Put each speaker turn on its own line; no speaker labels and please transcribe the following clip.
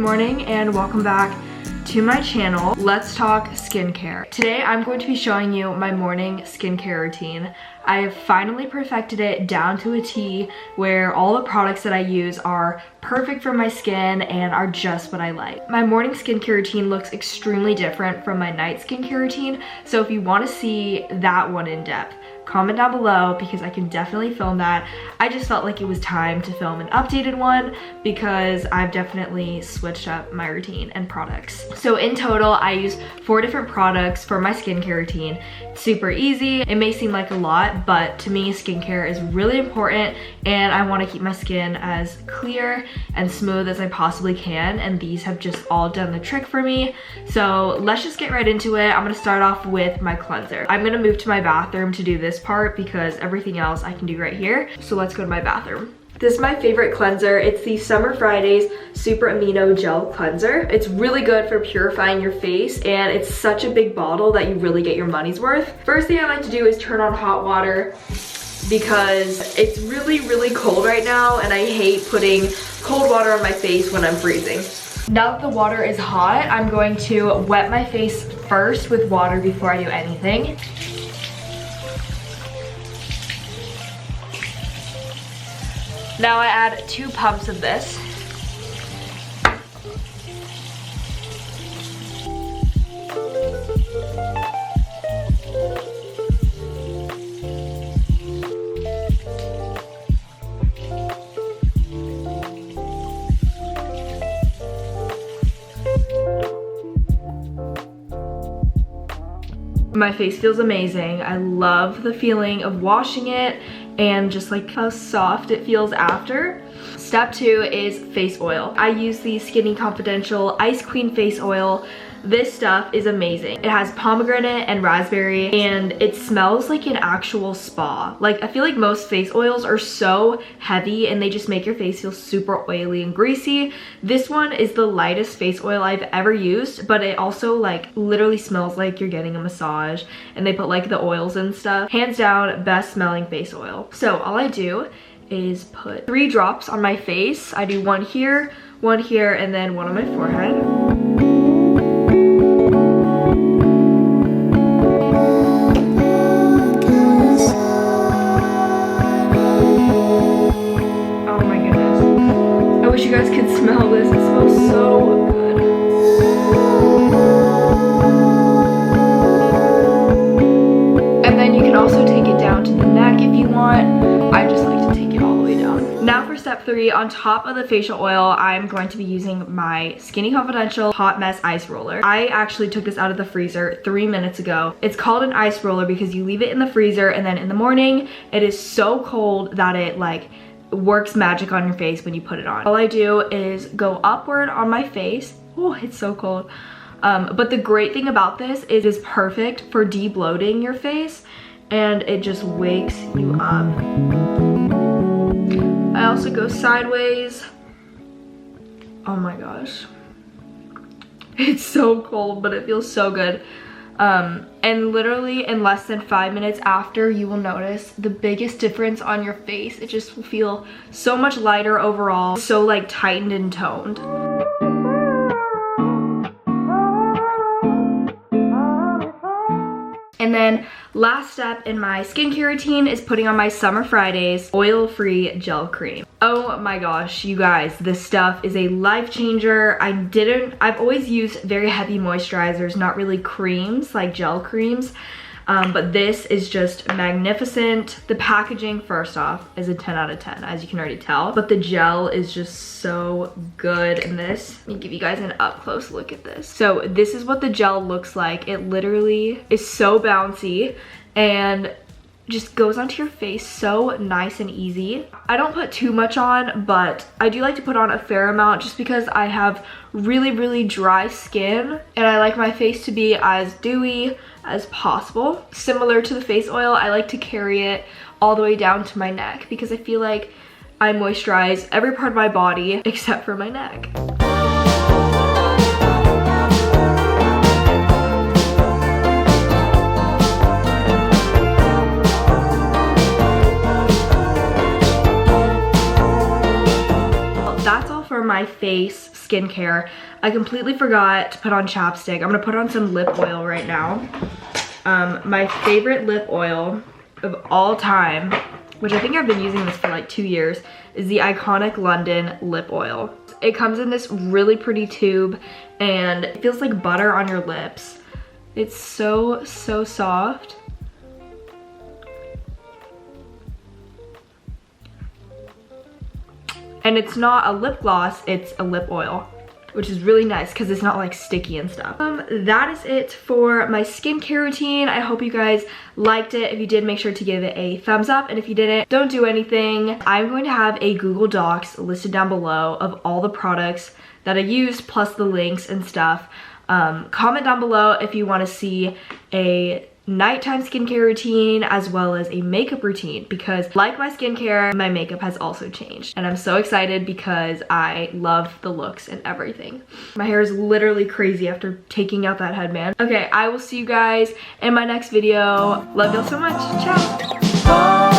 morning and welcome back to my channel. Let's talk skincare. Today I'm going to be showing you my morning skincare routine. I have finally perfected it down to a T where all the products that I use are perfect for my skin and are just what I like. My morning skincare routine looks extremely different from my night skincare routine, so if you want to see that one in depth, comment down below because I can definitely film that. I just felt like it was time to film an updated one because I've definitely switched up my routine and products. So in total, I use 4 different products for my skincare routine. It's super easy. It may seem like a lot, but to me, skincare is really important and I want to keep my skin as clear and smooth as I possibly can, and these have just all done the trick for me. So let's just get right into it. I'm going to start off with my cleanser. I'm going to move to my bathroom to do this part because everything else I can do right here. So let's go to my bathroom. This is my favorite cleanser. It's the Summer Fridays Super Amino Gel Cleanser. It's really good for purifying your face and it's such a big bottle that you really get your money's worth. First thing I like to do is turn on hot water because it's really cold right now and I hate putting cold water on my face when I'm freezing. Now that the water is hot, I'm going to wet my face first with water before I do anything. Now I add 2 pumps of this. My face feels amazing. I love the feeling of washing it and just like how soft it feels after. Step 2 is face oil. I use the Skinny Confidential Ice Queen face oil. This stuff is amazing. It has pomegranate and raspberry and it smells like an actual spa. Like, I feel like most face oils are so heavy and they just make your face feel super oily and greasy. This one is the lightest face oil I've ever used, but it also like literally smells like you're getting a massage and they put like the oils and stuff. Hands down, best smelling face oil. So all I do is put 3 drops on my face. I do one here, and then one on my forehead. I wish you guys could smell this. It smells so good. And then you can also take it down to the neck if you want. I just like to take it all the way down. Now for step 3, on top of the facial oil, I'm going to be using my Skinny Confidential Hot Mess Ice Roller. I actually took this out of the freezer 3 minutes ago. It's called an ice roller because you leave it in the freezer and then in the morning, it is so cold that it like works magic on your face when you put it on. All I do is go upward on my face. Oh, it's so cold. But the great thing about this is it's perfect for de-bloating your face and it just wakes you up. I also go sideways. Oh my gosh. It's so cold, but it feels so good. And literally in less than 5 minutes after, you will notice the biggest difference on your face. It just will feel so much lighter overall, so like tightened and toned. And then last step in my skincare routine is putting on my Summer Fridays oil-free gel cream. Oh my gosh, you guys, this stuff is a life changer. I've always used very heavy moisturizers, not really creams, like gel creams. But this is just magnificent. The packaging, first off, is a 10 out of 10, as you can already tell. But the gel is just so good in this. Let me give you guys an up-close look at this. So this is what the gel looks like. It literally is so bouncy and just goes onto your face so nice and easy. I don't put too much on, but I do like to put on a fair amount just because I have really dry skin and I like my face to be as dewy as possible. Similar to the face oil, I like to carry it all the way down to my neck because I feel like I moisturize every part of my body except for my neck. my my face skincare. I completely forgot to put on chapstick. I'm gonna put on some lip oil right now. My favorite lip oil of all time, which I think I've been using this for like 2 years, is the Iconic London lip oil. It comes in this really pretty tube and it feels like butter on your lips. It's so soft. And it's not a lip gloss, it's a lip oil, which is really nice because it's not like sticky and stuff. That is it for my skincare routine. I hope you guys liked it. If you did, make sure to give it a thumbs up, and if you didn't, don't do anything. I'm going to have a Google Docs listed down below of all the products that I used, plus the links and stuff. Comment down below if you want to see a nighttime skincare routine as well as a makeup routine, because like my skincare, my makeup has also changed, and I'm so excited because I love the looks and everything. My hair is literally crazy after taking out that headband. Okay, I will see you guys in my next video. Love y'all so much. Ciao. Bye.